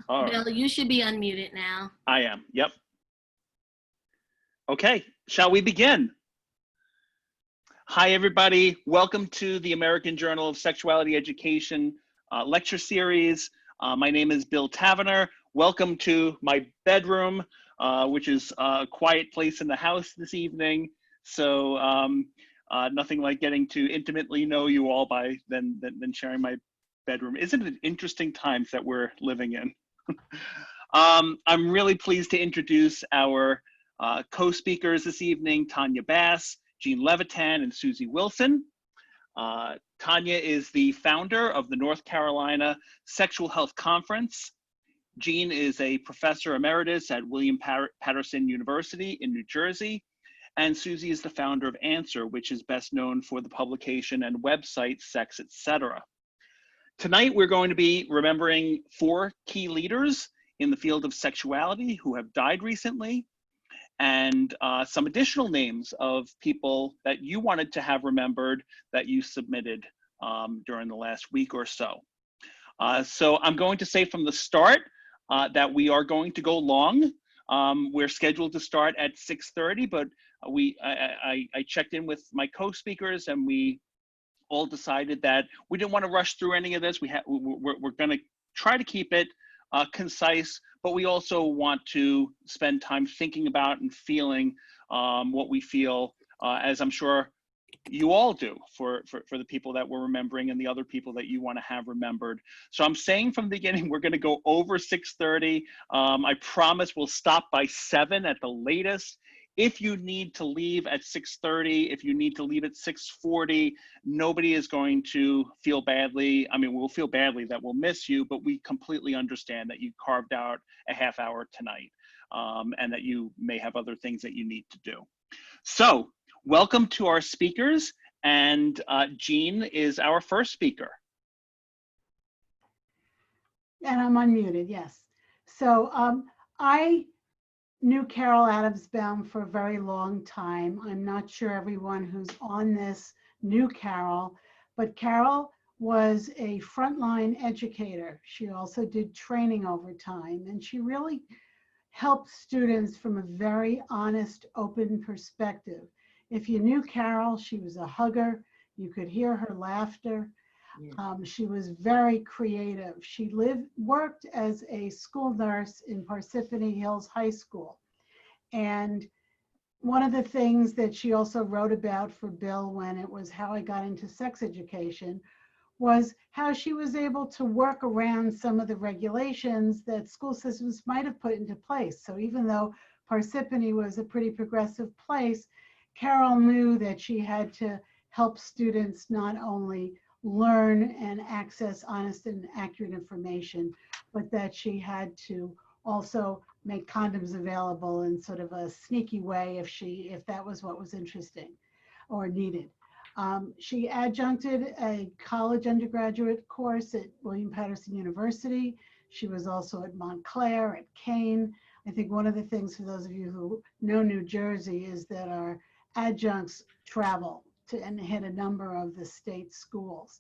All right. Bill, you should be unmuted now. I am. Yep. Okay. Shall we begin? Hi, everybody. Welcome to the American Journal of Sexuality Education lecture series. My name is Bill Taverner. Welcome to my bedroom, which is a quiet place in the house this evening. So nothing like getting to intimately know you all by than sharing my bedroom. Isn't it interesting times that we're living in? I'm really pleased to introduce our co-speakers this evening, Tanya Bass, Jean Levitan, and Susie Wilson. Tanya is the founder of the North Carolina Sexual Health Conference. Jean is a professor emeritus at William Patterson University in New Jersey. And Susie is the founder of Answer, which is best known for the publication and website Sex, Etc. Tonight, we're going to be remembering 4 key leaders in the field of sexuality who have died recently, and some additional names of people that you wanted to have remembered that you submitted during the last week or so. So I'm going to say from the start that we are going to go long. We're scheduled to start at 6:30, but I checked in with my co-speakers and we all decided that we didn't want to rush through any of this. We're going to try to keep it concise, but we also want to spend time thinking about and feeling what we feel, as I'm sure you all do for the people that we're remembering and the other people that you want to have remembered. So I'm saying from the beginning, we're going to go over 6:30. I promise we'll stop by 7 at the latest. If you need to leave at 6:30, if you need to leave at 6:40, nobody is going to feel badly. I mean, we'll feel badly that we'll miss you, but we completely understand that you carved out a half hour tonight and that you may have other things that you need to do. So welcome to our speakers, and Jean is our first speaker. And I'm unmuted, yes. So I knew Carole Adamsbaum for a very long time. I'm not sure everyone who's on this knew Carole, but Carole was a frontline educator. She also did training over time, and she really helped students from a very honest, open perspective. If you knew Carole, she was a hugger. You could hear her laughter. Yeah. She was very creative. She worked as a school nurse in Parsippany Hills High School. And one of the things that she also wrote about for Bill when it was How I Got Into Sex Education was how she was able to work around some of the regulations that school systems might have put into place. So even though Parsippany was a pretty progressive place, Carole knew that she had to help students not only learn and access honest and accurate information, but that she had to also make condoms available in sort of a sneaky way if that was what was interesting or needed. She adjuncted a college undergraduate course at William Patterson University. She was also at Montclair, at Kane. I think one of the things for those of you who know New Jersey is that our adjuncts travel and hit a number of the state schools.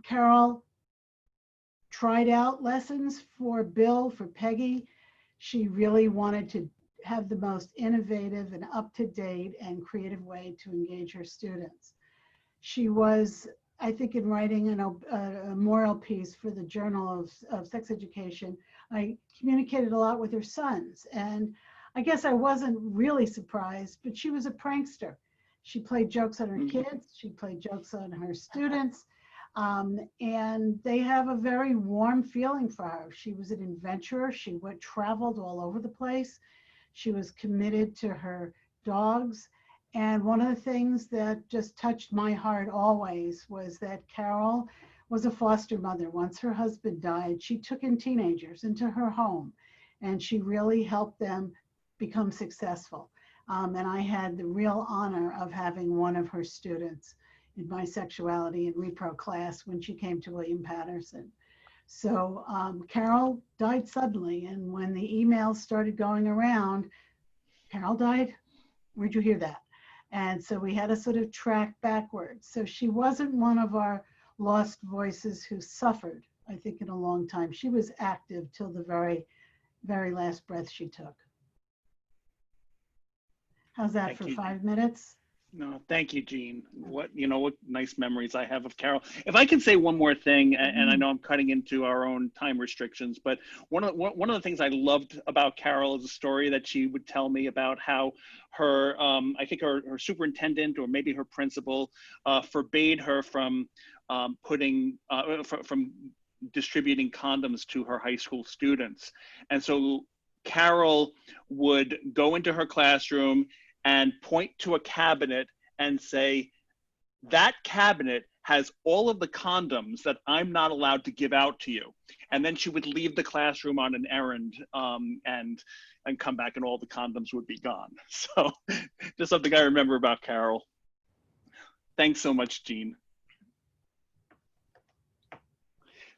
Carole tried out lessons for Bill, for Peggy. She really wanted to have the most innovative and up-to-date and creative way to engage her students. She was, I think, in writing a memorial piece for the Journal of Sex Education, I communicated a lot with her sons. And I guess I wasn't really surprised, but she was a prankster. She played jokes on her kids. She played jokes on her students. And they have a very warm feeling for her. She was an adventurer. She traveled all over the place. She was committed to her dogs. And one of the things that just touched my heart always was that Carole was a foster mother. Once her husband died, she took in teenagers into her home, and she really helped them become successful. And I had the real honor of having one of her students in my sexuality and repro class when she came to William Patterson. So Carole died suddenly, and when the emails started going around, Carole died? Where'd you hear that? And so we had to sort of track backwards. So she wasn't one of our lost voices who suffered I think, in a long time. She was active till the very, very last breath she took. How's that Thank for you. 5 minutes? No, thank you, Jean. What nice memories I have of Carole. If I can say one more thing, and I know I'm cutting into our own time restrictions, but one of the things I loved about Carole is a story that she would tell me about how her, I think her superintendent or maybe her principal forbade her from from distributing condoms to her high school students. And so Carole would go into her classroom and point to a cabinet and say, that cabinet has all of the condoms that I'm not allowed to give out to you. And then she would leave the classroom on an errand and come back and all the condoms would be gone. So just something I remember about Carole. Thanks so much, Jean.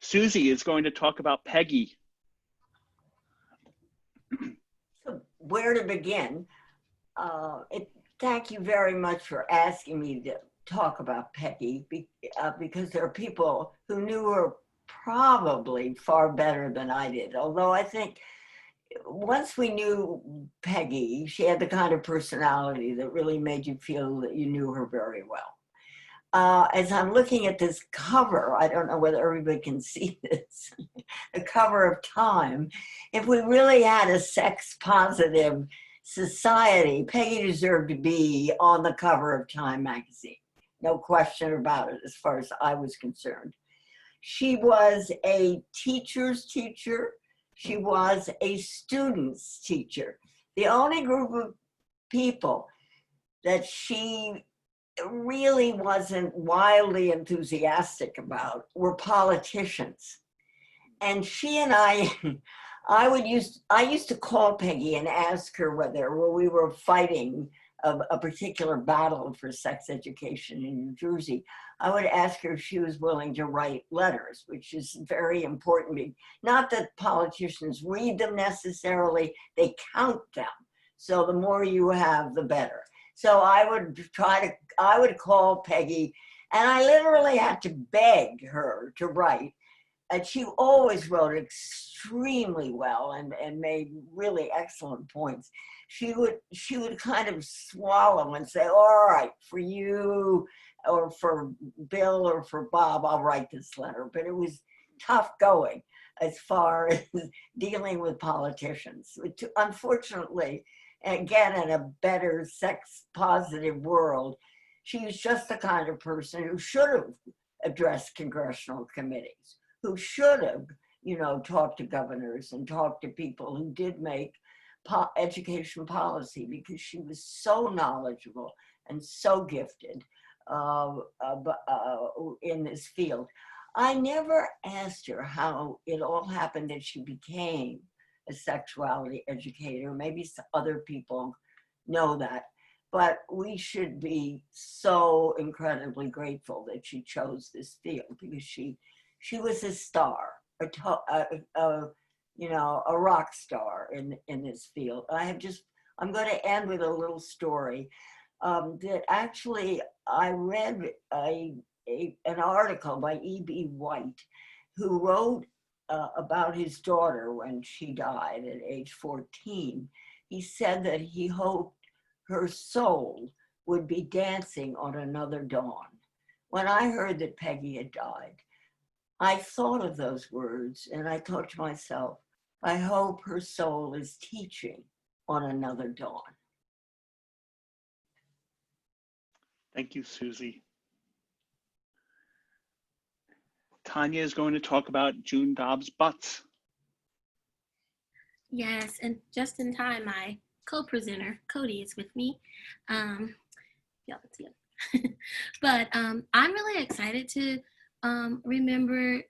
Susie is going to talk about Peggy. So where to begin? Thank you very much for asking me to talk about Peggy, because there are people who knew her probably far better than I did. Although I think once we knew Peggy, she had the kind of personality that really made you feel that you knew her very well. As I'm looking at this cover, I don't know whether everybody can see this, the cover of Time. If we really had a sex positive society, Peggy deserved to be on the cover of Time magazine. No question about it, as far as I was concerned. She was a teacher's teacher. She was a student's teacher. The only group of people that she really wasn't wildly enthusiastic about were politicians. And she and I used to call Peggy and ask her whether we were fighting a particular battle for sex education in New Jersey. I would ask her if she was willing to write letters, which is very important. Not that politicians read them necessarily, they count them. So the more you have, the better. So I would call Peggy, and I literally had to beg her to write. And she always wrote extremely well and made really excellent points. She would kind of swallow and say, all right, for you or for Bill or for Bob, I'll write this letter. But it was tough going as far as dealing with politicians. Unfortunately, again, in a better sex positive world, she was just the kind of person who should have addressed congressional committees, who should have, talked to governors and talked to people who did make education policy, because she was so knowledgeable and so gifted in this field. I never asked her how it all happened that she became a sexuality educator. Maybe other people know that, but we should be so incredibly grateful that she chose this field, because she was a star, a rock star in this field. I'm going to end with a little story that actually I read an article by E.B. White, who wrote about his daughter when she died at age 14. He said that he hoped her soul would be dancing on another dawn. When I heard that Peggy had died, I thought of those words and I thought to myself, I hope her soul is teaching on another dawn. Thank you, Susie. Tanya is going to talk about June Dobbs Butts. Yes, and just in time, my co-presenter, Cody, is with me. Y'all can see him. But I'm really excited to remember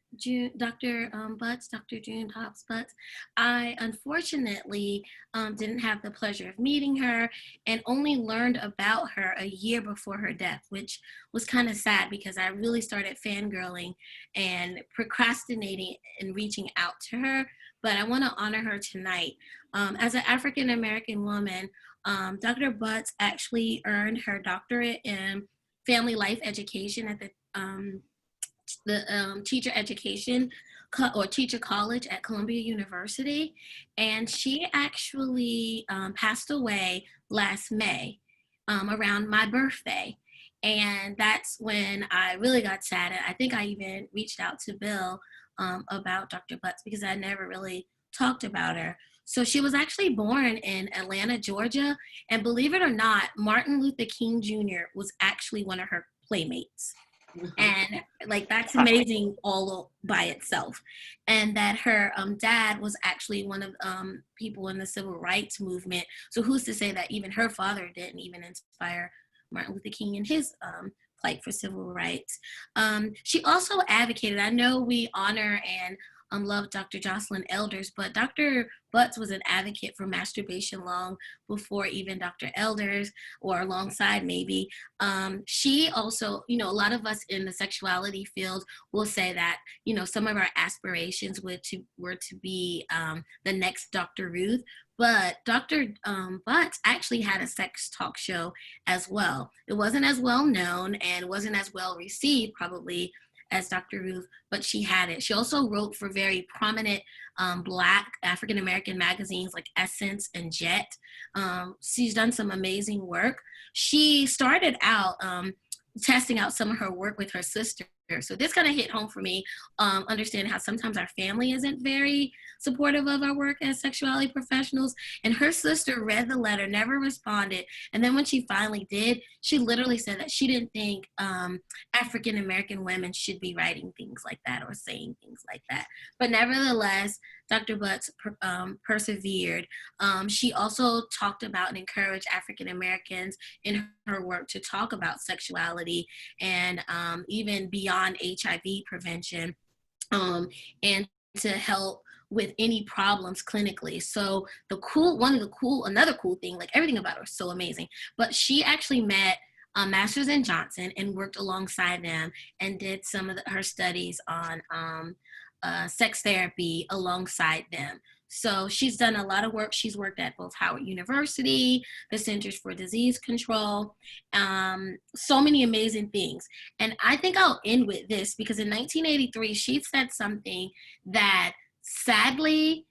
Dr. Butts, Dr. June Dobbs Butts. I unfortunately didn't have the pleasure of meeting her and only learned about her a year before her death, which was kind of sad because I really started fangirling and procrastinating and reaching out to her. But I want to honor her tonight. As an African-American woman, Dr. Butts actually earned her doctorate in family life education at the the teacher education or teacher college at Columbia University, and she actually passed away last May around my birthday. And that's when I really got sad. I think I even reached out to Bill about Dr. Butts because I never really talked about her. So she was actually born in Atlanta, Georgia. And believe it or not, Martin Luther King Jr. was actually one of her playmates. And like, that's amazing all by itself. And that her dad was actually one of people in the civil rights movement. So who's to say that even her father didn't even inspire Martin Luther King in his plight for civil rights. She also advocated, I know we honor and love Dr. Jocelyn Elders, but Dr. Butts was an advocate for masturbation long before even Dr. Elders, or alongside maybe. She also, a lot of us in the sexuality field will say that, some of our aspirations were to be the next Dr. Ruth, but Dr. Butts actually had a sex talk show as well. It wasn't as well known and wasn't as well received probably as Dr. Ruth, but she had it. She also wrote for very prominent Black African-American magazines like Essence and Jet. She's done some amazing work. She started out testing out some of her work with her sister. So this kind of hit home for me, understanding how sometimes our family isn't very supportive of our work as sexuality professionals. And her sister read the letter, never responded. And then when she finally did, she literally said that she didn't think African-American women should be writing things like that or saying things like that. But nevertheless, Dr. Butts persevered. She also talked about and encouraged African-Americans in her work to talk about sexuality and even beyond HIV prevention and to help with any problems clinically. So another cool thing, like everything about her is so amazing, but she actually met Masters and Johnson and worked alongside them and did some of her studies on sex therapy alongside them. So she's done a lot of work. She's worked at both Howard University, the Centers for Disease Control, so many amazing things. And I think I'll end with this because in 1983, she said something that sadly,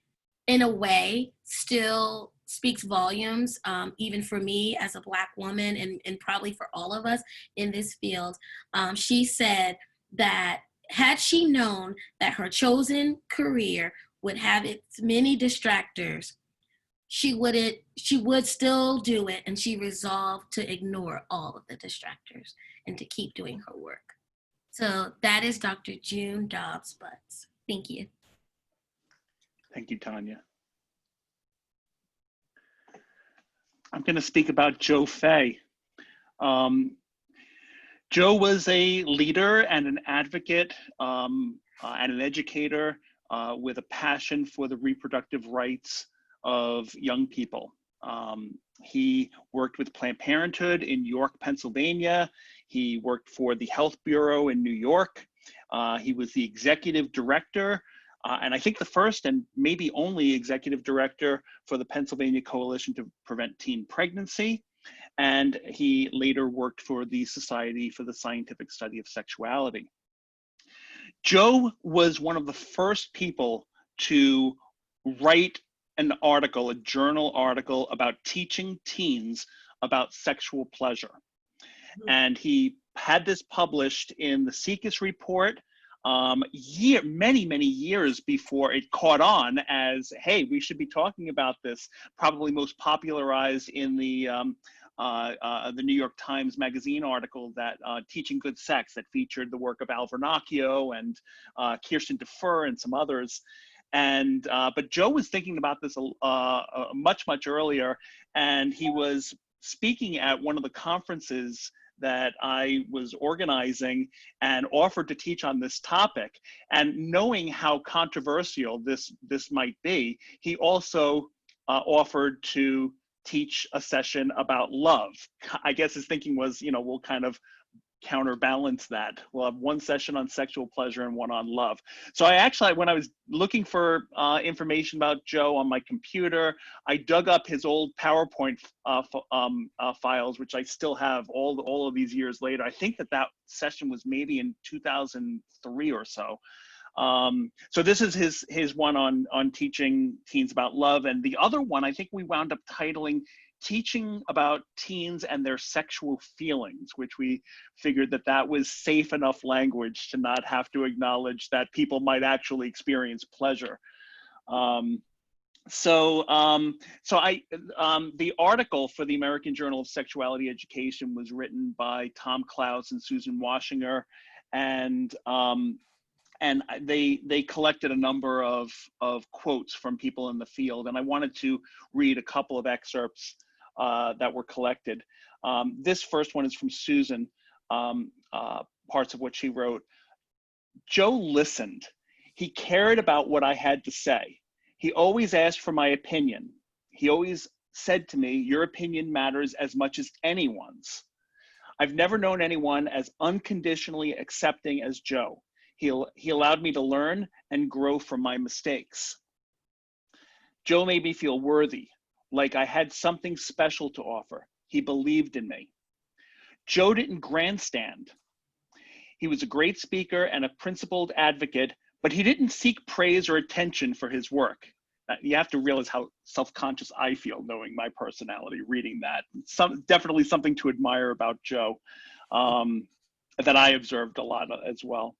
in a way, still speaks volumes, even for me as a Black woman and probably for all of us in this field. She said that had she known that her chosen career would have its many distractors, she would still do it, and she resolved to ignore all of the distractors and to keep doing her work. So that is Dr. June Dobbs Butts. Thank you. Thank you, Tanya. I'm going to speak about Joe Fay. Joe was a leader and an advocate and an educator with a passion for the reproductive rights of young people. He worked with Planned Parenthood in York, Pennsylvania. He worked for the Health Bureau in New York. He was the executive director and I think the first and maybe only executive director for the Pennsylvania Coalition to Prevent Teen Pregnancy. And he later worked for the Society for the Scientific Study of Sexuality. Joe was one of the first people to write an article, a journal article about teaching teens about sexual pleasure. And he had this published in the SIECUS report many years before it caught on as, hey, we should be talking about this, probably most popularized in the New York Times Magazine article that Teaching Good Sex that featured the work of Al Vernacchio and Kirsten Defer and some others. And but Joe was thinking about this much earlier, and he was speaking at one of the conferences that I was organizing and offered to teach on this topic. And knowing how controversial this might be, he also offered to teach a session about love. I guess his thinking was, we'll kind of counterbalance that. We'll have one session on sexual pleasure and one on love. So I actually, when I was looking for information about Joe on my computer, I dug up his old PowerPoint files, which I still have all of these years later. I think that session was maybe in 2003 or so. So this is his one on teaching teens about love. And the other one, I think we wound up titling Teaching About Teens and Their Sexual Feelings, which we figured that was safe enough language to not have to acknowledge that people might actually experience pleasure. The article for the American Journal of Sexuality Education was written by Tom Klaus and Susan Washinger, and they collected a number of quotes from people in the field, and I wanted to read a couple of excerpts that were collected. This first one is from Susan, parts of what she wrote. Joe listened. He cared about what I had to say. He always asked for my opinion. He always said to me, your opinion matters as much as anyone's. I've never known anyone as unconditionally accepting as Joe. He allowed me to learn and grow from my mistakes. Joe made me feel worthy, like I had something special to offer. He believed in me. Joe didn't grandstand. He was a great speaker and a principled advocate, but he didn't seek praise or attention for his work. You have to realize how self-conscious I feel knowing my personality, reading that. Definitely something to admire about Joe that I observed a lot as well.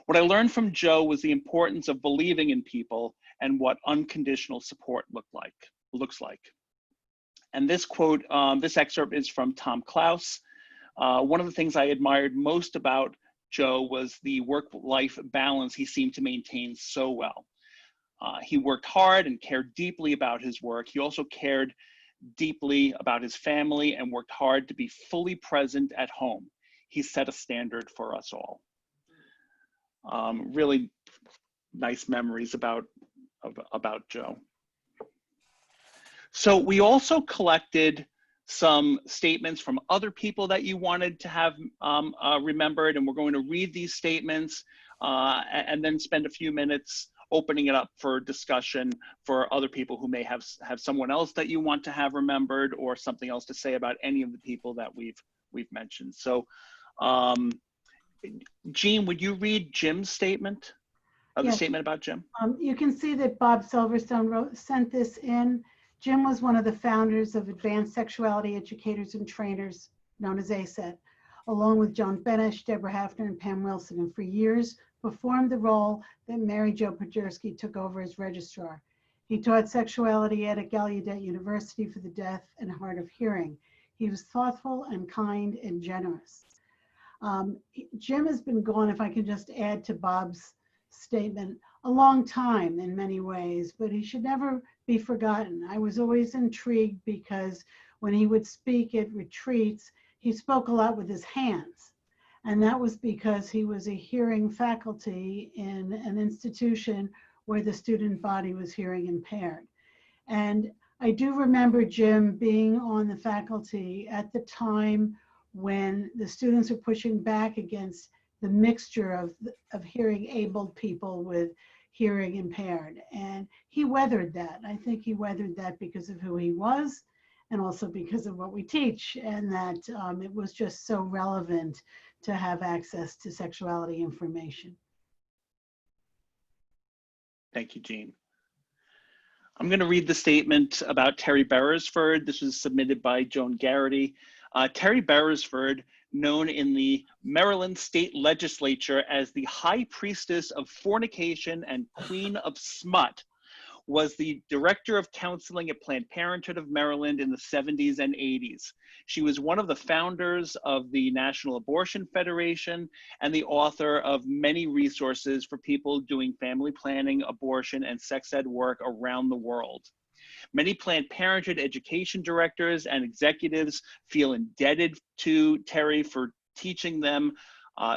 What I learned from Joe was the importance of believing in people and what unconditional support looks like. And this quote, this excerpt is from Tom Klaus. One of the things I admired most about Joe was the work-life balance he seemed to maintain so well. He worked hard and cared deeply about his work. He also cared deeply about his family and worked hard to be fully present at home. He set a standard for us all. Really nice memories about Joe. So we also collected some statements from other people that you wanted to have remembered, and we're going to read these statements and then spend a few minutes opening it up for discussion for other people who may have someone else that you want to have remembered or something else to say about any of the people that we've mentioned. So Jean, would you read Jim's statement? The statement about Jim? You can see that Bob Silverstone sent this in. Jim was one of the founders of Advanced Sexuality Educators and Trainers, known as ASET, along with Joan Benesch, Deborah Hafner, and Pam Wilson, and for years performed the role that Mary Jo Podzierski took over as registrar. He taught sexuality ed at Gallaudet University for the deaf and hard of hearing. He was thoughtful and kind and generous. Jim has been gone, if I can just add to Bob's statement, a long time in many ways, but he should never be forgotten. I was always intrigued because when he would speak at retreats, he spoke a lot with his hands. And that was because he was a hearing faculty in an institution where the student body was hearing impaired. And I do remember Jim being on the faculty at the time when the students were pushing back against the mixture of hearing abled people with hearing impaired. And he weathered that. I think he weathered that because of who he was and also because of what we teach, and that it was just so relevant to have access to sexuality information. Thank you, Jean. I'm going to read the statement about Terry Beresford. This was submitted by Joan Garrity. Terry Beresford, known in the Maryland State Legislature as the High Priestess of Fornication and Queen of Smut, was the Director of Counseling at Planned Parenthood of Maryland in the 70s and 80s. She was one of the founders of the National Abortion Federation and the author of many resources for people doing family planning, abortion, and sex ed work around the world. Many Planned Parenthood education directors and executives feel indebted to Terry for teaching them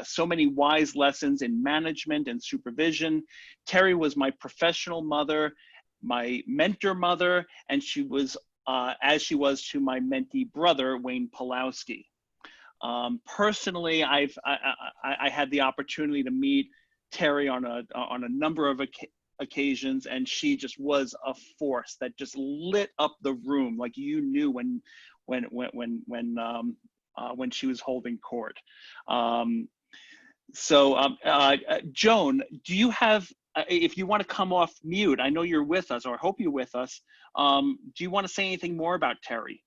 so many wise lessons in management and supervision. Terry was my professional mother, my mentor mother, and she was, as she was to my mentee brother, Wayne Pulowski. Personally, I had the opportunity to meet Terry on a number of occasions, and she just was a force that just lit up the room, like you knew when she was holding court. Joan, do you have, if you want to come off mute, I know you're with us, or I hope you're with us. Do you want to say anything more about Terry?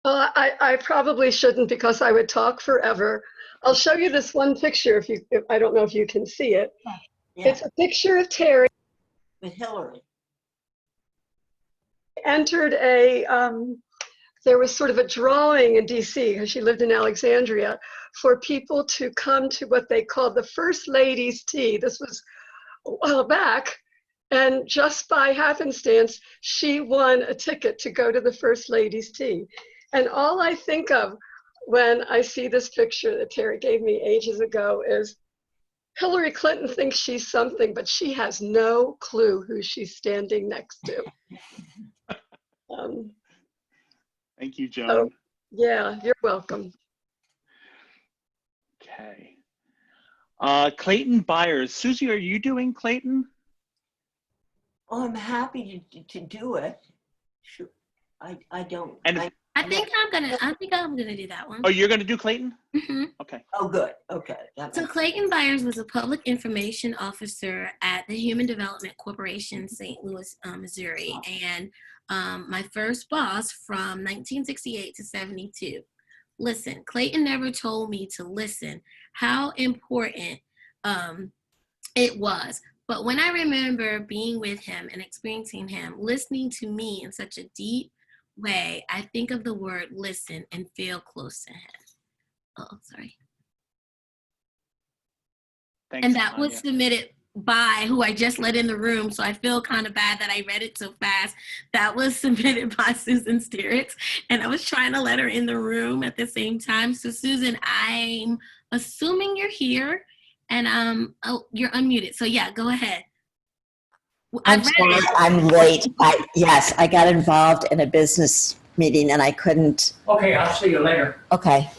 Well, I probably shouldn't, because I would talk forever. I'll show you this one picture if I don't know if you can see it. Yeah. It's a picture of Terry. With Hillary. Entered there was sort of a drawing in DC, because she lived in Alexandria, for people to come to what they called the First Ladies' Tea. This was a while back. And just by happenstance, she won a ticket to go to the First Ladies' Tea. And all I think of when I see this picture that Terry gave me ages ago is Hillary Clinton thinks she's something, but she has no clue who she's standing next to. Thank you, Joan. So, yeah, you're welcome. Okay. Clayton Byers. Susie, are you doing Clayton? Oh, I'm happy to do it. Sure. I don't. And I think I'm gonna do that one. oh, you're going to do Clayton? Mm-hmm. Okay. Oh, good. Okay. So Clayton Byers was a public information officer at the Human Development Corporation, St. Louis, Missouri, and my first boss from 1968 to 72. Listen, Clayton never told me to listen, how important it was. But when I remember being with him and experiencing him, listening to me in such a deep way, I think of the word listen and feel close to him. Oh, sorry. Thanks, And that Tanya. was submitted by who I just let in the room, so I feel kind of bad that I read it so fast. That was submitted by Susan Stieritz, and I was trying to let her in the room at the same time. So Susan, I'm assuming you're here, and oh, you're unmuted. So yeah, go ahead. I'm sorry, I'm late. Yes, I got involved in a business meeting and I couldn't. Okay, I'll see you later. Okay.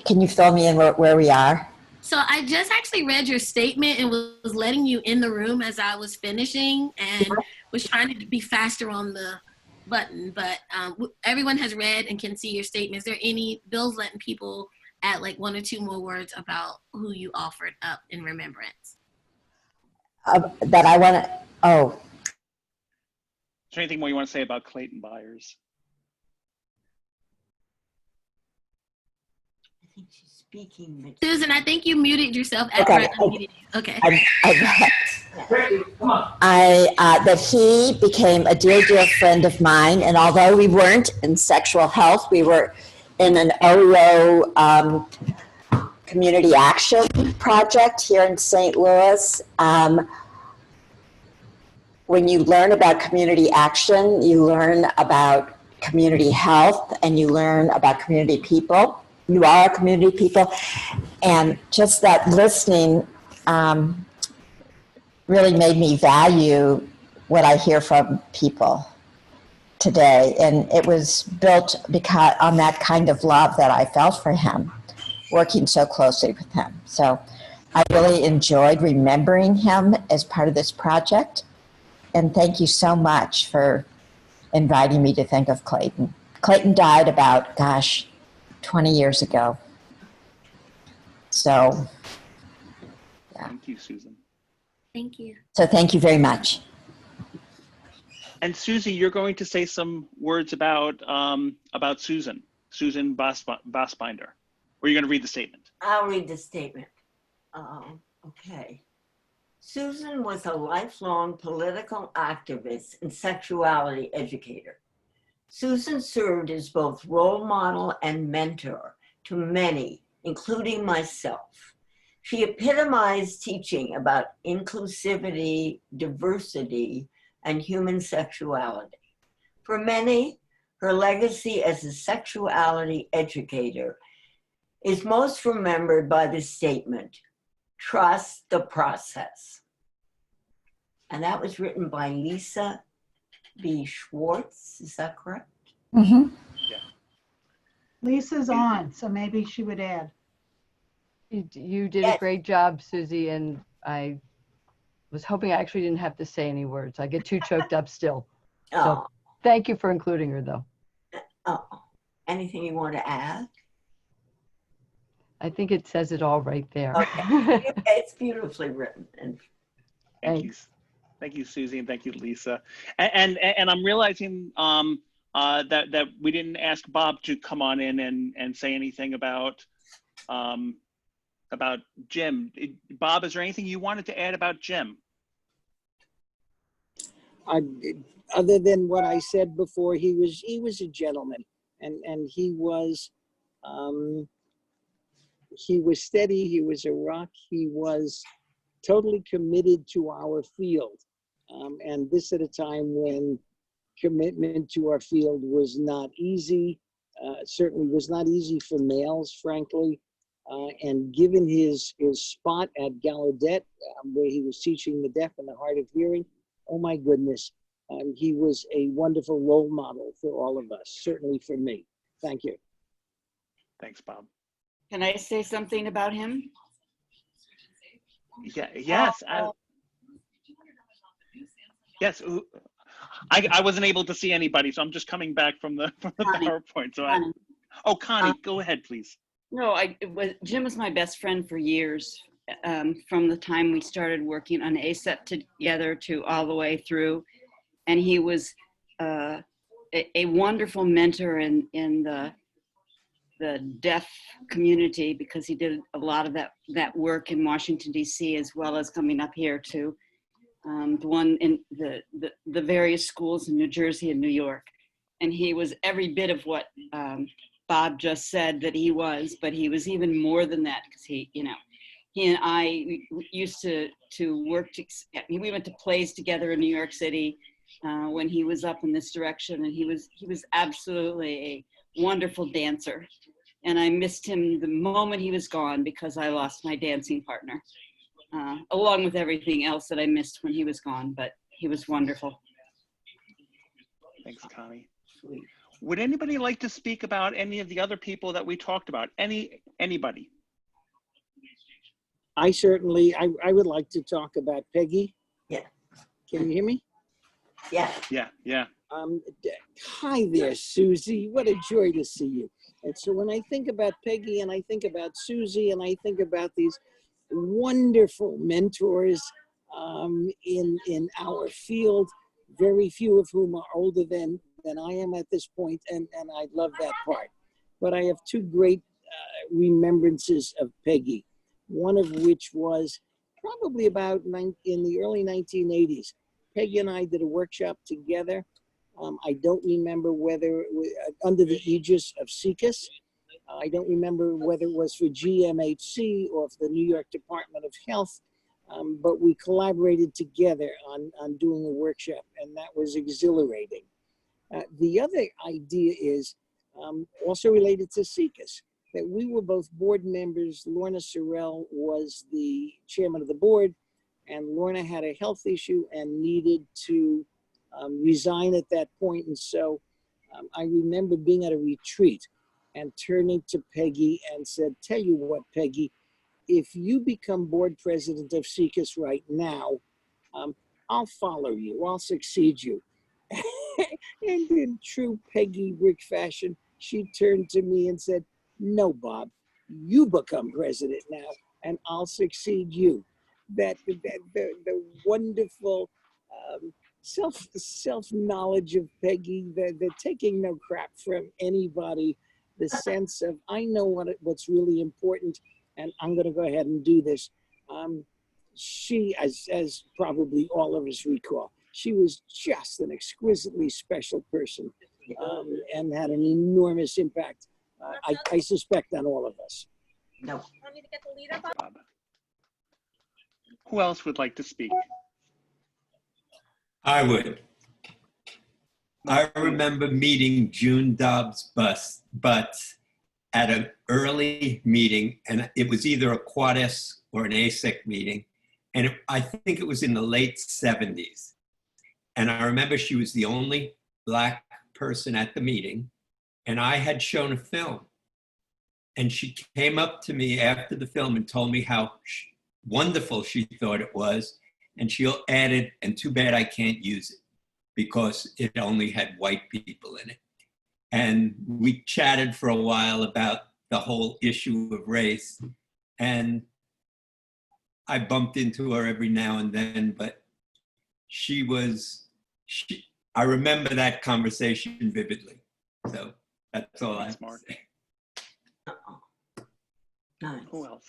Can you fill me in where we are? So I just actually read your statement and was letting you in the room as I was finishing, and was trying to be faster on the button, but everyone has read and can see your statement. Is there any, Bill's letting people add like one or two more words about who you offered up in remembrance? That I want to, oh. Is there anything more you want to say about Clayton Byers? I think she's speaking. Susan, I think you muted yourself after Okay. I unmuted you. Okay. Come on. That he became a dear, dear friend of mine. And although we weren't in sexual health, we were in an OEO community action project here in St. Louis. When you learn about community action, you learn about community health, and you learn about community people. You are community people. And just that listening really made me value what I hear from people today. And it was built because on that kind of love that I felt for him, working so closely with him. So I really enjoyed remembering him as part of this project. And thank you so much for inviting me to think of Clayton. Clayton died about, 20 years ago. So, yeah. Thank you, Susan. Thank you. So thank you very much. And Susie, you're going to say some words about Susan Vasbinder, or you're going to read the statement. I'll read the statement. Okay. Susan was a lifelong political activist and sexuality educator. Susan served as both role model and mentor to many, including myself. She epitomized teaching about inclusivity, diversity, and human sexuality. For many, her legacy as a sexuality educator is most remembered by the statement, "Trust the process." And that was written by Lisa B. Schwartz, is that correct? Mm-hmm. Lisa's on, so maybe she would add. You did a great job, Susie, and I was hoping I actually didn't have to say any words. I get too choked up still. So thank you for including her, though. Anything you want to add? I think it says it all right there. Okay. It's beautifully written. And Thank you, Susie, and thank you, Lisa. And I'm realizing that we didn't ask Bob to come on in and say anything about Jim. Bob, is there anything you wanted to add about Jim? Other than what I said before, he was a gentleman, and he was steady. He was a rock. He was totally committed to our field, and this at a time when commitment to our field was not easy. Certainly was not easy for males, frankly. And given his spot at Gallaudet, where he was teaching the deaf and the hard of hearing, oh my goodness, he was a wonderful role model for all of us, certainly for me. Thank you. Thanks, Bob. Can I say something about him? Yeah, yes. Yes. I wasn't able to see anybody, so I'm just coming back from the PowerPoint. So Connie, go ahead, please. No, Jim was my best friend for years, from the time we started working on ASEP together to all the way through. And he was a wonderful mentor in the deaf community, because he did a lot of that work in Washington, D.C., as well as coming up here to the one in the various schools in New Jersey and New York. And he was every bit of what Bob just said that he was, but he was even more than that, because he and I used to work. We went to plays together in New York City when he was up in this direction, and he was absolutely a wonderful dancer. And I missed him the moment he was gone, because I lost my dancing partner, along with everything else that I missed when he was gone. But he was wonderful. Thanks, Connie. Would anybody like to speak about any of the other people that we talked about? Anybody? I certainly, I would like to talk about Peggy. Yeah. Can you hear me? Yeah. Yeah. Hi there, Susie. What a joy to see you. And so when I think about Peggy, and I think about Susie, and I think about these wonderful mentors in our field, very few of whom are older than I am at this point, and I love that part. But I have two great remembrances of Peggy, one of which was probably about in the early 1980s. Peggy and I did a workshop together. I don't remember whether under the aegis of SECUS. I don't remember whether it was for GMHC or for the New York Department of Health, but we collaborated together on doing a workshop, and that was exhilarating. The other idea is also related to SECUS, that we were both board members. Lorna Sorrell was the chairman of the board, and Lorna had a health issue and needed to resign at that point. And so I remember being at a retreat and turning to Peggy and said, tell you what, Peggy, if you become board president of SECUS right now, I'll follow you, I'll succeed you. And in true Peggy Brick fashion, she turned to me and said, no, Bob, you become president now, and I'll succeed you. The wonderful self-knowledge of Peggy, the taking no crap from anybody, the sense of, I know what's really important, and I'm going to go ahead and do this. She, as probably all of us recall, she was just an exquisitely special person, and had an enormous impact, I suspect, on all of us. No. Bob. Who else would like to speak? I would. I remember meeting June Dobbs Butts at an early meeting, and it was either a Quad S or an ASEC meeting, and I think it was in the late 70s. And I remember she was the only Black person at the meeting, and I had shown a film. And she came up to me after the film and told me how wonderful she thought it was. And she added, and too bad I can't use it because it only had white people in it. And we chatted for a while about the whole issue of race. And I bumped into her every now and then, but I remember that conversation vividly. So that's all I have to say. Nice. Who else?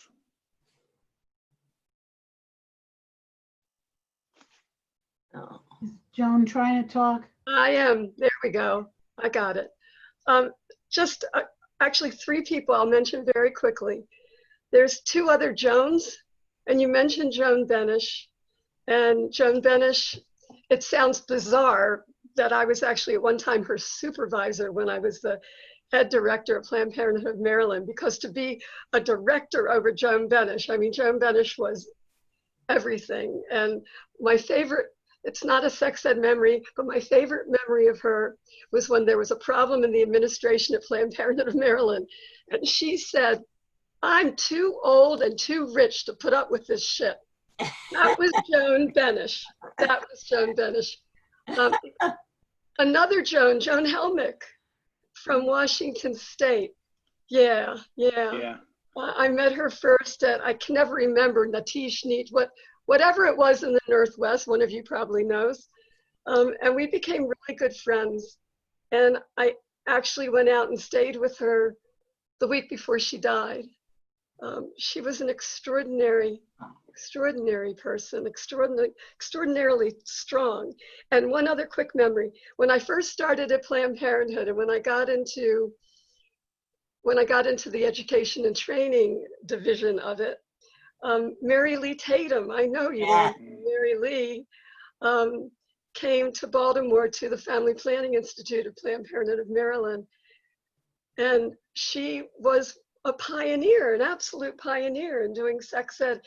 Oh. Is Joan trying to talk? I am. There we go. I got it. Just actually 3 people I'll mention very quickly. There's 2 other Joans, and you mentioned Joan Benish. And Joan Benish, it sounds bizarre that I was actually at one time her supervisor when I was the head director of Planned Parenthood of Maryland, because to be a director over Joan Benish, I mean, Joan Benish was everything. And my favorite, it's not a sex ed memory, but my favorite memory of her was when there was a problem in the administration at Planned Parenthood of Maryland. And she said, "I'm too old and too rich to put up with this shit." That was Joan Benish. That was Joan Benish. Another Joan Helmick from Washington State. Yeah. I met her first at, I can never remember, Natish Neat, whatever it was in the Northwest, one of you probably knows. And we became really good friends. And I actually went out and stayed with her the week before she died. She was an extraordinary person, extraordinarily strong. And one other quick memory, when I first started at Planned Parenthood and when I got into the education and training division of it, Mary Lee Tatum, I know you all, Mary Lee, came to Baltimore to the Family Planning Institute of Planned Parenthood of Maryland. And she was a pioneer, an absolute pioneer in doing sex ed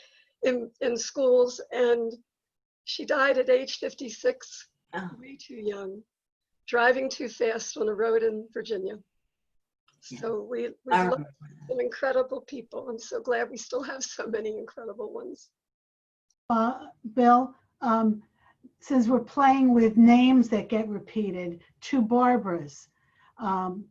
in schools. And she died at age 56, way too young, driving too fast on a road in Virginia. So we lost some incredible people. I'm so glad we still have so many incredible ones. Bill, since we're playing with names that get repeated, 2 Barbaras.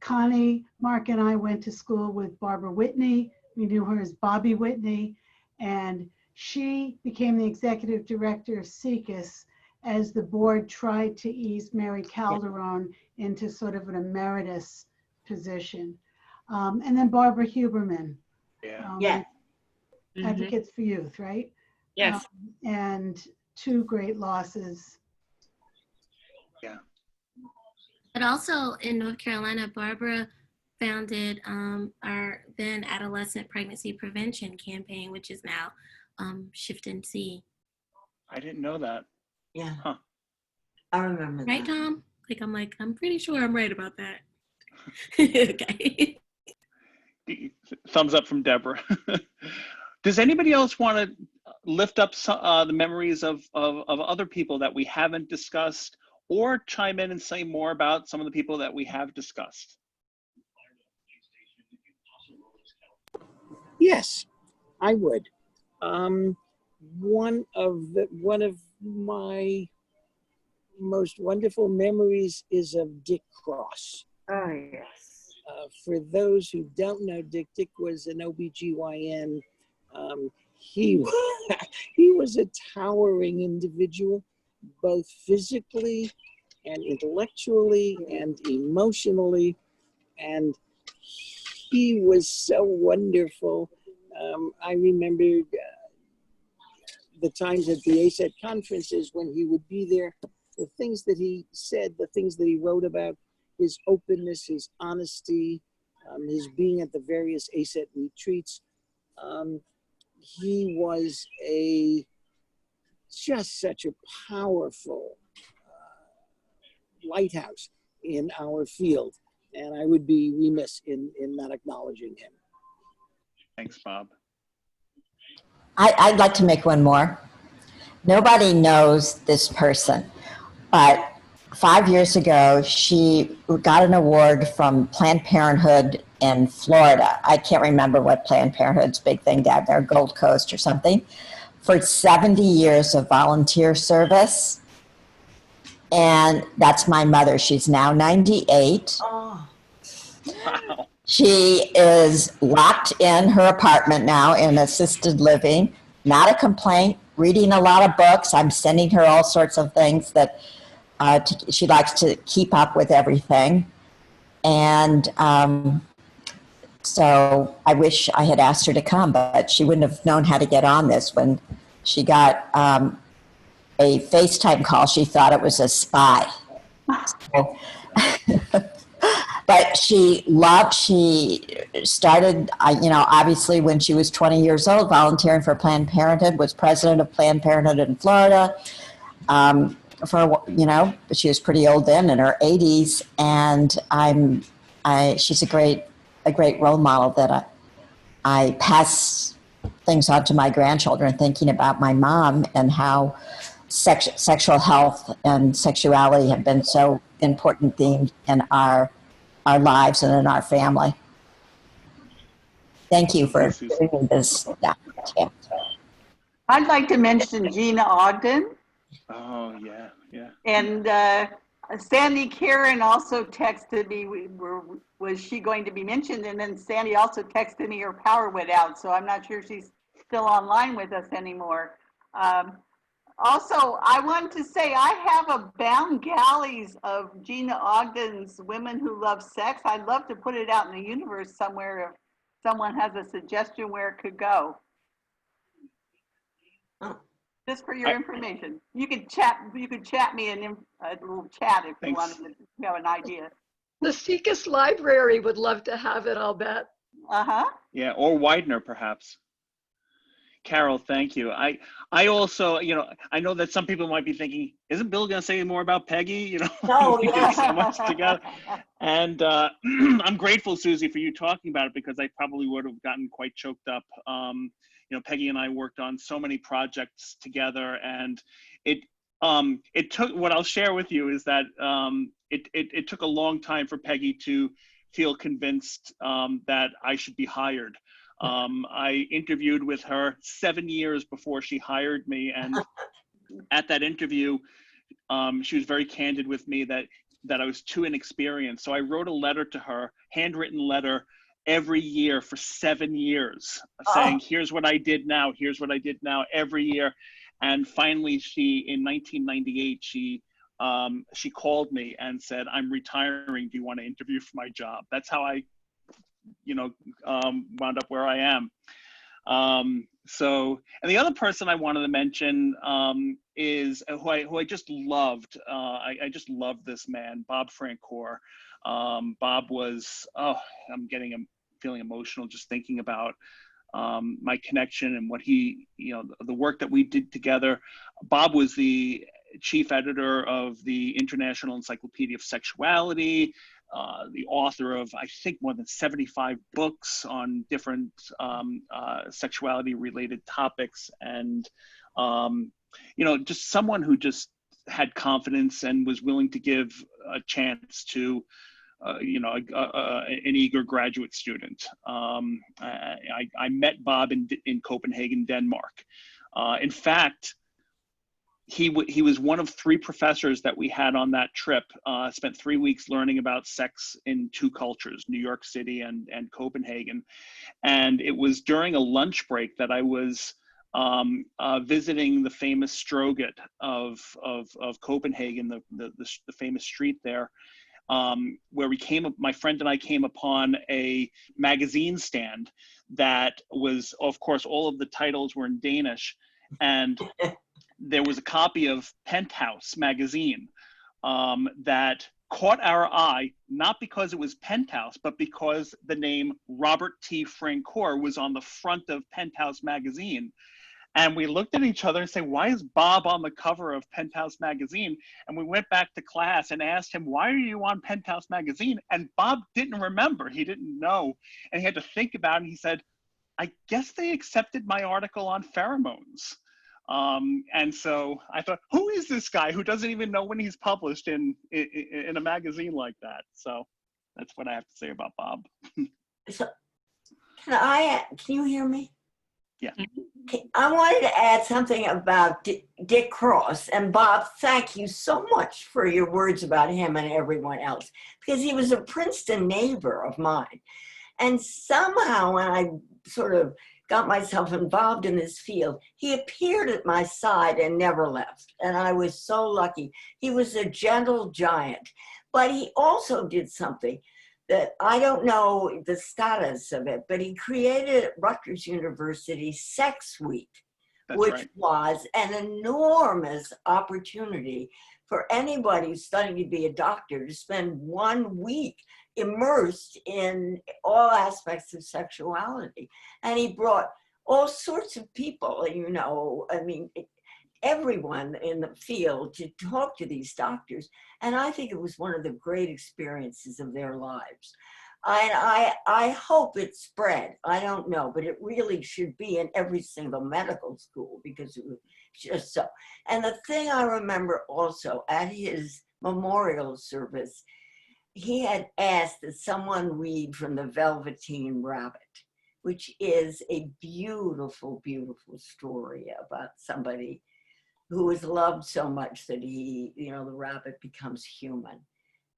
Connie, Mark, and I went to school with Barbara Whitney. We knew her as Bobby Whitney, and she became the executive director of SECUS as the board tried to ease Mary Calderon into sort of an emeritus position. And then Barbara Huberman. Advocates for Youth, right? Yes. And 2 great losses. Yeah. But also in North Carolina, Barbara founded our then adolescent pregnancy prevention campaign, which is now Shift and See. I didn't know that. Yeah. Huh. I remember right, that. Tom? I'm pretty sure I'm right about that. Okay. Thumbs up from Deborah. Does anybody else want to lift up the memories of other people that we haven't discussed, or chime in and say more about some of the people that we have discussed? Yes, I would. One of my most wonderful memories is of Dick Cross. Oh, yes. For those who don't know, Dick was an OBGYN. He was a towering individual, both physically and intellectually and emotionally, and he was so wonderful. I remembered the times at the ASET conferences when he would be there, the things that he said, the things that he wrote about, his openness, his honesty, his being at the various ASET retreats. He was just such a powerful lighthouse in our field, and I would be remiss in not acknowledging him. Thanks, Bob. I'd like to make one more. Nobody knows this person, but 5 years ago, she got an award from Planned Parenthood in Florida. I can't remember what Planned Parenthood's big thing down there, Gold Coast or something, for 70 years of volunteer service. And that's my mother. She's now 98. Oh, Wow. She is locked in her apartment now in assisted living. Not a complaint, reading a lot of books. I'm sending her all sorts of things that she likes to keep up with everything. And so I wish I had asked her to come, but she wouldn't have known how to get on this. When she got a FaceTime call, she thought it was a spy. So, but she started, obviously when she was 20 years old, volunteering for Planned Parenthood, was president of Planned Parenthood in Florida. But she was pretty old then, in her 80s, and she's a great role model that I pass things on to my grandchildren, thinking about my mom and how sexual health and sexuality have been so important themes in our lives and in our family. Thank you for giving me this. Yeah. I'd like to mention Gina Ogden. Oh, yeah, yeah. And Sandy Karen also texted me, was she going to be mentioned? And then Sandy also texted me her power went out, so I'm not sure she's still online with us anymore. Also, I wanted to say I have a bound galleys of Gina Ogden's Women Who Love Sex. I'd love to put it out in the universe somewhere if someone has a suggestion where it could go. Just for your information. You could chat me in a little chat if you wanted to have an idea. The Seekis Library would love to have it, I'll bet. Uh-huh. Yeah, or Widener perhaps. Carole, thank you. I also, I know that some people might be thinking, isn't Bill going to say more about Peggy? Oh, we did so much together. And I'm grateful, Susie, for you talking about it, because I probably would have gotten quite choked up. Peggy and I worked on so many projects together, and it took, what I'll share with you is that it took a long time for Peggy to feel convinced that I should be hired. I interviewed with her 7 years before she hired me, and at that interview, she was very candid with me that I was too inexperienced. So I wrote a letter to her, handwritten letter, every year for 7 years, saying, here's what I did now, here's what I did now, every year. And finally, in 1998, she called me and said, I'm retiring, do you want to interview for my job? That's how I wound up where I am. And the other person I wanted to mention is who I just loved. I just loved this man, Bob Francoeur. Bob was, I'm feeling emotional just thinking about my connection and what he, the work that we did together. Bob was the chief editor of the International Encyclopedia of Sexuality, the author of, I think, more than 75 books on different sexuality-related topics, and just someone who just had confidence and was willing to give a chance to an eager graduate student. I met Bob in Copenhagen, Denmark. In fact, he was one of 3 professors that we had on that trip. Spent 3 weeks learning about sex in 2 cultures, New York City and Copenhagen. And it was during a lunch break that I was visiting the famous Stroget of Copenhagen, the famous street there, where my friend and I came upon a magazine stand that was, of course, all of the titles were in Danish, and there was a copy of Penthouse magazine that caught our eye, not because it was Penthouse, but because the name Robert T. Francoeur was on the front of Penthouse magazine. And we looked at each other and said, why is Bob on the cover of Penthouse magazine? And we went back to class and asked him, why are you on Penthouse magazine? And Bob didn't remember, he didn't know. And he had to think about it. And he said, I guess they accepted my article on pheromones. And so I thought, who is this guy who doesn't even know when he's published in a magazine like that? So that's what I have to say about Bob. So can you hear me? Yeah. I wanted to add something about Dick Cross. And Bob, thank you so much for your words about him and everyone else, because he was a Princeton neighbor of mine. And somehow when I sort of got myself involved in this field, he appeared at my side and never left. And I was so lucky. He was a gentle giant, but he also did something that I don't know the status of it, but he created at Rutgers University Sex Week, which was an enormous opportunity for anybody who's studying to be a doctor to spend 1 week immersed in all aspects of sexuality. And he brought all sorts of people, you know, I mean, everyone in the field to talk to these doctors. And I think it was one of the great experiences of their lives. And I hope it spread. I don't know, but it really should be in every single medical school because it was just so. And the thing I remember also at his memorial service, he had asked that someone read from the Velveteen Rabbit, which is a beautiful, beautiful story about somebody who was loved so much that he, you know, the rabbit becomes human.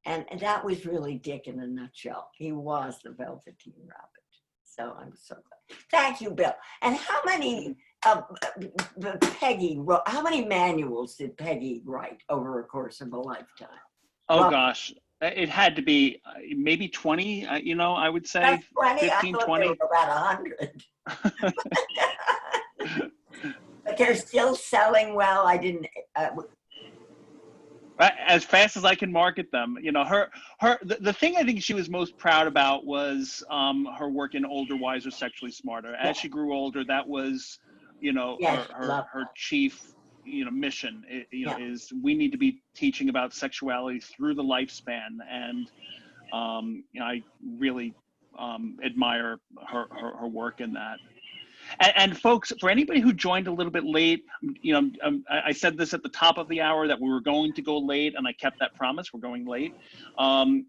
And that was really Dick in a nutshell. He was the Velveteen Rabbit. So I'm so glad. Thank you, Bill. And how many, how many manuals did Peggy write over a course of a lifetime? Oh, gosh. It had to be maybe 20, you know, I would say 20? 15, I thought 20. they were about 100. But they're still selling well. I didn't. As fast as I can market them, you know, the thing I think she was most proud about was her work in Older, Wiser, Sexually Smarter. As she grew older, that was, you know, her chief, you know, mission. You know, is we need to be teaching about sexuality through the lifespan, and you know, I really admire her work in that. And folks, for anybody who joined a little bit late, you know, I said this at the top of the hour that we were going to go late, and I kept that promise. We're going late.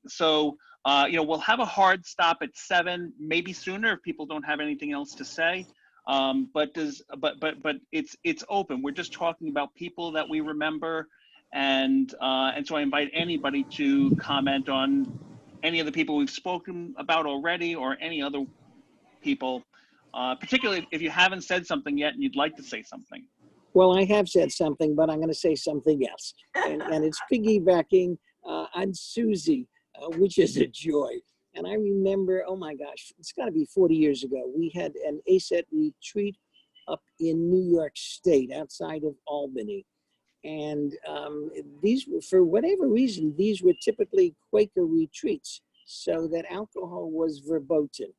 So, you know, we'll have a hard stop at 7, maybe sooner if people don't have anything else to say. But it's open. We're just talking about people that we remember, and so I invite anybody to comment on any of the people we've spoken about already, or any other people. Particularly if you haven't said something yet and you'd like to say something. Well, I have said something, but I'm going to say something else. And it's piggybacking on Susie, which is a joy. And I remember, oh my gosh, it's got to be 40 years ago. We had an ASET retreat up in New York State, outside of Albany. And these were, for whatever reason, these were typically Quaker retreats, so that alcohol was verboten.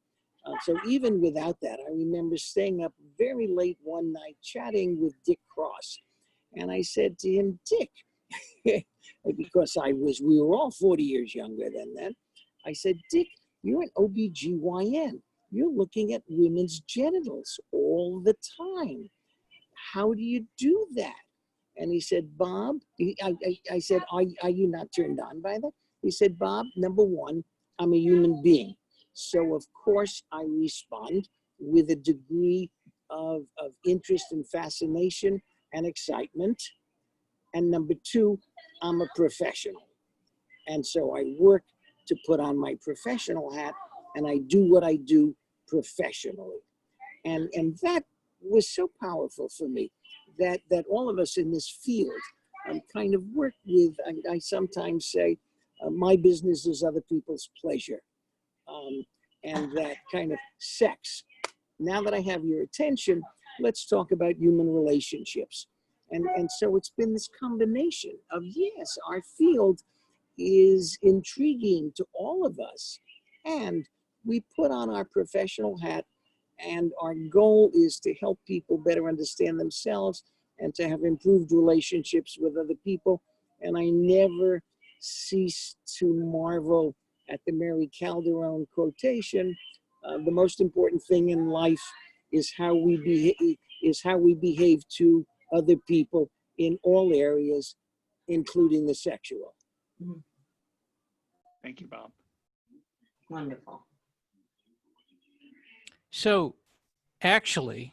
So even without that, I remember staying up very late one night chatting with Dick Cross. And I said to him, Dick, because we were all 40 years younger than that. I said, Dick, you're an OBGYN. You're looking at women's genitals all the time. How do you do that? And he said, Bob, I said, are you not turned on by that? He said, Bob, number one, I'm a human being. So of course I respond with a degree of interest and fascination and excitement. And number two, I'm a professional. And so I work to put on my professional hat, and I do what I do professionally. And that was so powerful for me, that all of us in this field kind of work with, I sometimes say, my business is other people's pleasure. And that kind of sex. Now that I have your attention, let's talk about human relationships. And so it's been this combination of, yes, our field is intriguing to all of us. And we put on our professional hat, and our goal is to help people better understand themselves and to have improved relationships with other people. And I never cease to marvel at the Mary Calderon quotation, the most important thing in life is how we behave to other people in all areas, including the sexual. Thank you, Bob. Wonderful. So actually,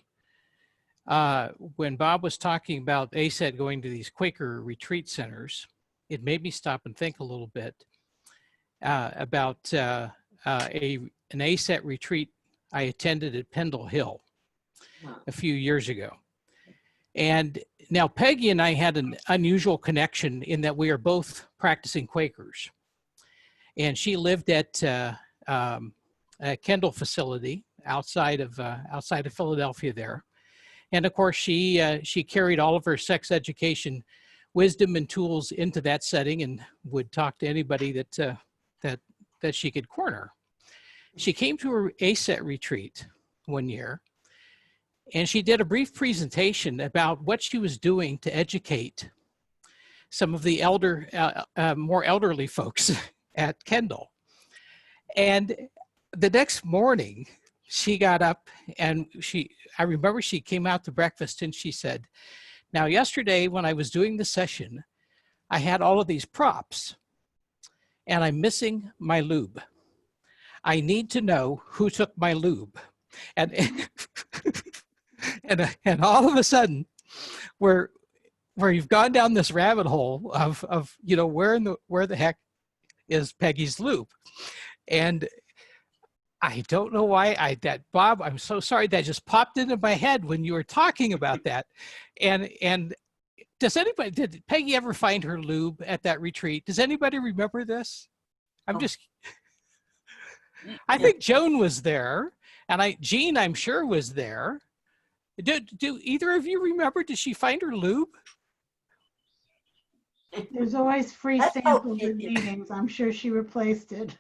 when Bob was talking about ASET going to these Quaker retreat centers, it made me stop and think a little bit about an ASET retreat I attended at Pendle Hill a few years ago. And now Peggy and I had an unusual connection in that we are both practicing Quakers. And she lived at a Kendall facility outside of Philadelphia there. And of course, she carried all of her sex education wisdom and tools into that setting and would talk to anybody that she could corner. She came to her ASET retreat one year, and she did a brief presentation about what she was doing to educate some of the more elderly folks at Kendall. And the next morning, she got up and I remember she came out to breakfast and she said, now yesterday when I was doing the session, I had all of these props and I'm missing my lube. I need to know who took my lube. And and all of a sudden, where you've gone down this rabbit hole of where the heck is Peggy's lube. And I don't know why Bob, I'm so sorry, that just popped into my head when you were talking about that. And did Peggy ever find her lube at that retreat? Does anybody remember this? I think Joan was there, and Jean, I'm sure, was there. Do either of you remember, did she find her lube? There's always free samples in meetings. I'm sure she replaced it.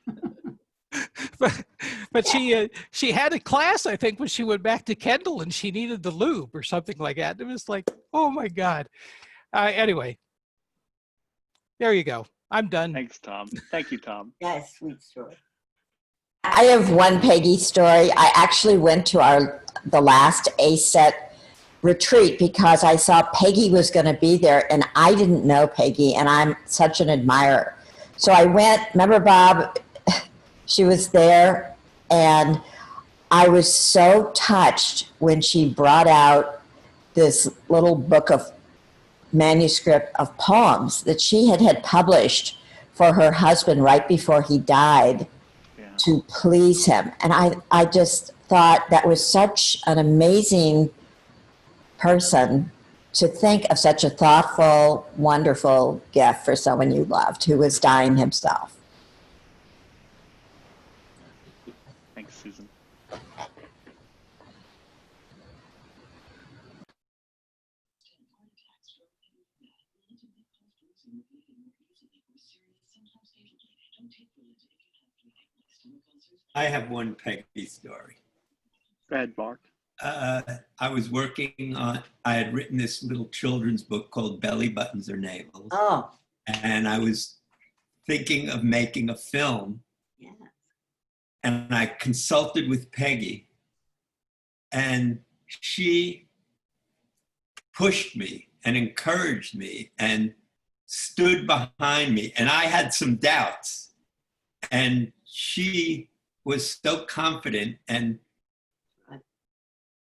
but she had a class, I think, when she went back to Kendall and she needed the lube or something like that. It was like, oh my God. Anyway, there you go. I'm done. Thanks, Tom. Thank you, Tom. Yes, sweet story. I have one Peggy story. I actually went to the last ASET retreat because I saw Peggy was going to be there, and I didn't know Peggy, and I'm such an admirer. So I went. Remember, Bob? She was there, and I was so touched when she brought out this little book of manuscript of poems that she had published for her husband right before he died. To please him. And I just thought that was such an amazing person to think of such a thoughtful, wonderful gift for someone you loved who was dying himself. Thanks, Susan. I have one Peggy story. Go ahead, Mark. I was working on, I had written this little children's book called Belly Buttons or Navels. Oh. And I was thinking of making a film. Yeah. And I consulted with Peggy, and she pushed me and encouraged me and stood behind me. And I had some doubts. And she was so confident. And,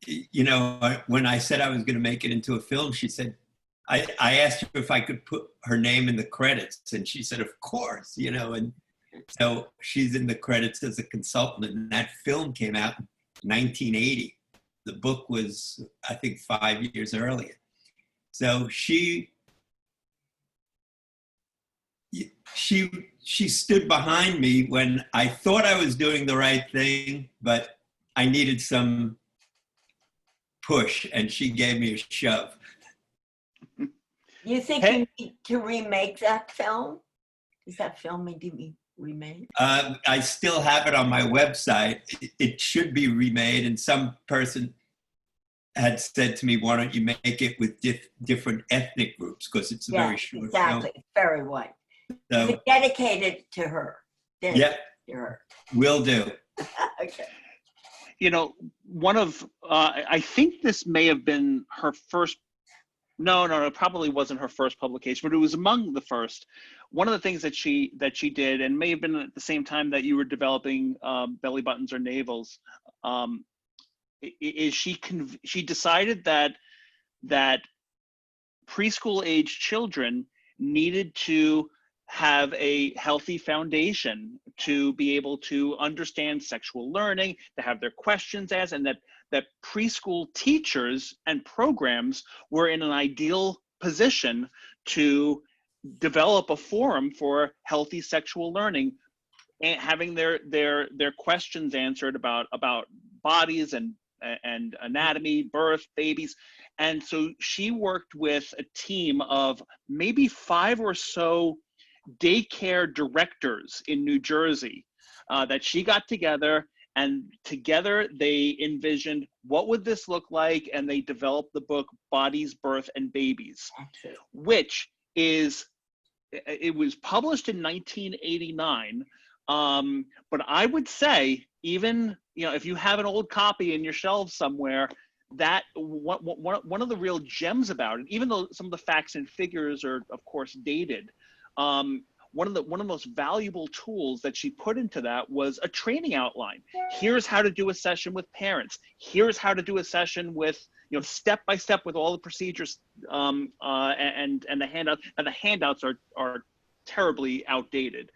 you know, when I said I was going to make it into a film, she said, I asked her if I could put her name in the credits. And she said, of course, you know, and so she's in the credits as a consultant. And that film came out in 1980. The book was, I think, 5 years earlier. So she stood behind me when I thought I was doing the right thing, but I needed some push, and she gave me a shove. You think you need to remake that film? Does that film need to be remade? I still have it on my website. It should be remade, and some person had said to me, why don't you make it with different ethnic groups, because it's a very short exactly. film. Very white. So, dedicated to her. Yeah, to her. Will do. Okay. You know, one of, I think this may have been her first No, it probably wasn't her first publication, but it was among the first. One of the things that she did, and may have been at the same time that you were developing belly buttons or navels, is she decided that preschool age children needed to have a healthy foundation to be able to understand sexual learning, to have their questions asked, and that preschool teachers and programs were in an ideal position to develop a forum for healthy sexual learning and having their questions answered about bodies and anatomy, birth, babies. And so she worked with a team of maybe 5 or so daycare directors in New Jersey that she got together, and together they envisioned what would this look like, and they developed the book Bodies, Birth, and Babies, which it was published in 1989. But I would say, even if you have an old copy in your shelves somewhere, that one of the real gems about it, even though some of the facts and figures are of course dated, one of the most valuable tools that she put into that was a training outline. Here's how to do a session with parents. Here's how to do a session with, step by step with all the procedures and the handout. And the handouts are terribly outdated,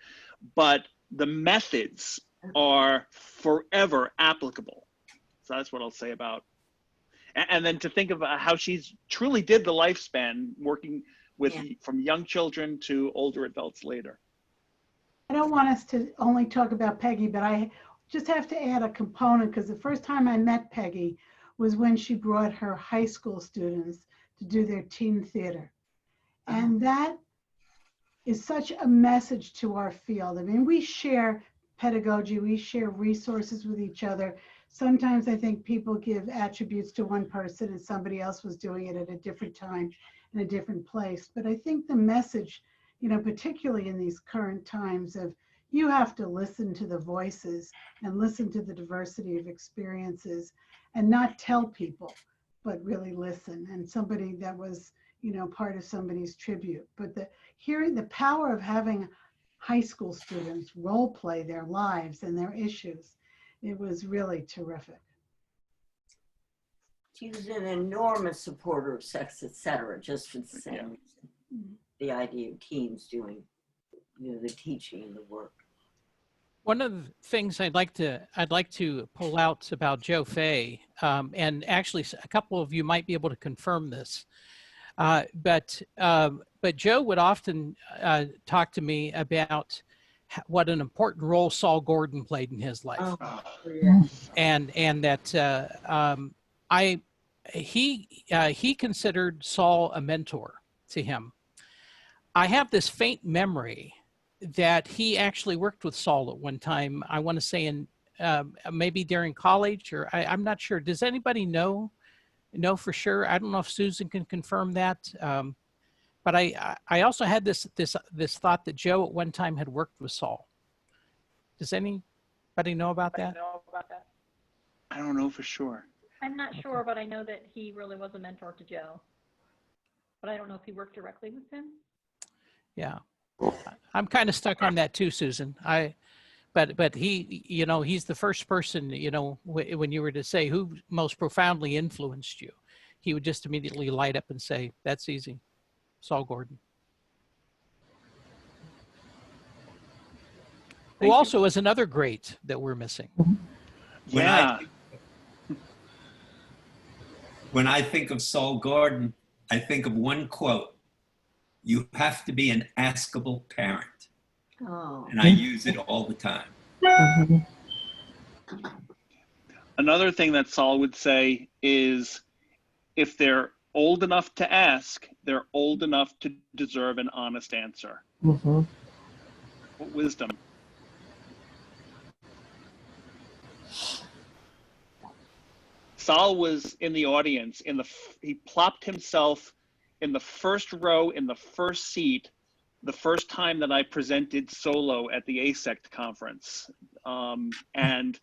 but the methods are forever applicable. So that's what I'll say about. And then to think about how she's truly did the lifespan, working with from young children to older adults later. I don't want us to only talk about Peggy, but I just have to add a component, because the first time I met Peggy was when she brought her high school students to do their teen theater. And that is such a message to our field. I mean, we share pedagogy, we share resources with each other. Sometimes I think people give attributes to one person and somebody else was doing it at a different time in a different place. But I think the message, particularly in these current times, of you have to listen to the voices and listen to the diversity of experiences and not tell people, but really listen. And somebody that was, part of somebody's tribute. But hearing the power of having high school students role play their lives and their issues, it was really terrific. She was an enormous supporter of Sex, Etc., just for the same reason. The idea of teens doing, the teaching and the work. One of the things I'd like to pull out about Joe Fay, and actually a couple of you might be able to confirm this, but Joe would often talk to me about what an important role Saul Gordon played in his life, and that he considered Saul a mentor to him. I have this faint memory that he actually worked with Saul at one time. I want to say in maybe during college, or I'm not sure. Does anybody know for sure? I don't know if Susan can confirm that. But I also had this thought that Joe at one time had worked with Saul. Does anybody know about that? I don't know for sure. I'm not sure, but I know that he really was a mentor to Joe. But I don't know if he worked directly with him. Yeah, I'm kind of stuck on that too, Susan. But he, he's the first person, when you were to say who most profoundly influenced you, he would just immediately light up and say, "That's easy, Saul Gordon." Who also is another great that we're missing. When I think of Saul Gordon, I think of one quote: "You have to be an askable parent." And I use it all the time. Another thing that Saul would say is, if they're old enough to ask, they're old enough to deserve an honest answer. What wisdom. Saul was in the audience, he plopped himself in the first row, in the first seat, the first time that I presented solo at the ASECT conference. And,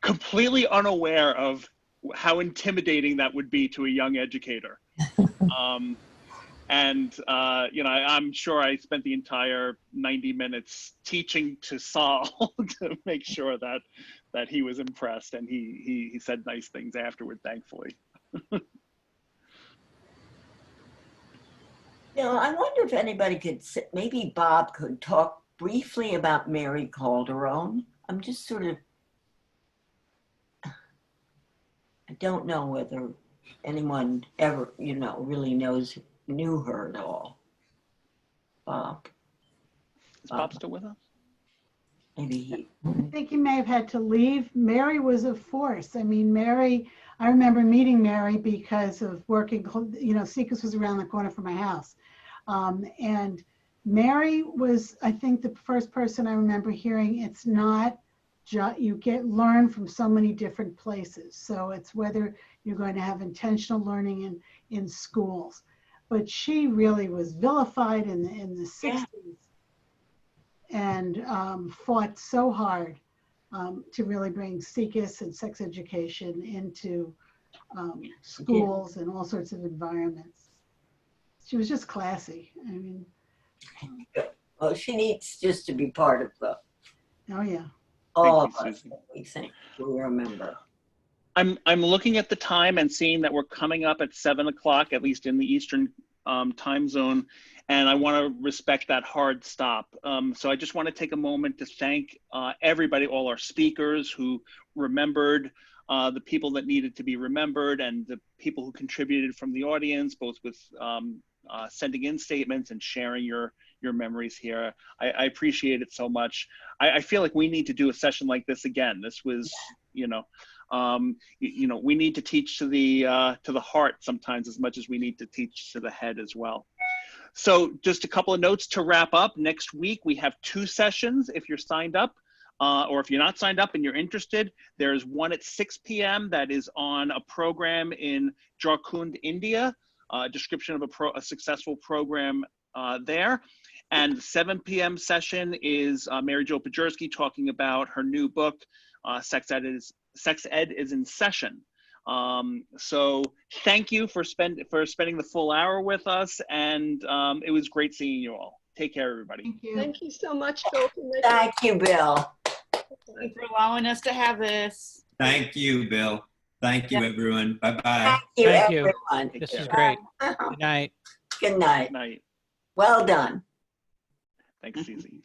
completely unaware of how intimidating that would be to a young educator. I'm sure I spent the entire 90 minutes teaching to Saul to make sure that he was impressed, and he said nice things afterward, thankfully. I wonder if anybody could, maybe Bob could talk briefly about Mary Calderon. I'm just sort of, I don't know whether anyone ever, really knew her at all. Bob. Is Bob still with us? Maybe I think he may have had to leave. Mary was a force. I mean, Mary, I remember meeting Mary because of working, Seacrest was around the corner from my house. And Mary was, I think, the first person I remember hearing, it's not just, you learn from so many different places. So it's whether you're going to have intentional learning in schools. But she really was vilified in the 60s and fought so hard to really bring Seacrest and sex education into schools and all sorts of environments. She was just classy. I mean, well, she needs just to be part of the. Oh yeah. All of us, we remember. I'm looking at the time and seeing that we're coming up at 7 o'clock, at least in the Eastern time zone, and I want to respect that hard stop. So I just want to take a moment to thank everybody, all our speakers who remembered the people that needed to be remembered, and the people who contributed from the audience, both with sending in statements and sharing your memories here. I appreciate it so much. I feel like we need to do a session like this again. This was, we need to teach to the heart sometimes as much as we need to teach to the head as well. So just a couple of notes to wrap up. Next week, we have 2 sessions if you're signed up. Or if you're not signed up and you're interested, there's one at 6 p.m. that is on a program in Jharkhand, India, a description of a successful program there. And the 7 p.m. session is Mary Jo Pajerski talking about her new book, Sex Ed is in Session. So thank you for spending the full hour with us, and it was great seeing you all. Take care, everybody. Thank you. Thank you so much, Bill. Thank you, Bill. Thank you for allowing us to have this. Thank you, Bill. Thank you, everyone. Bye-bye. Thank you, everyone. This is great. Good night. Good night. Good night. Well done. Thanks, Susie.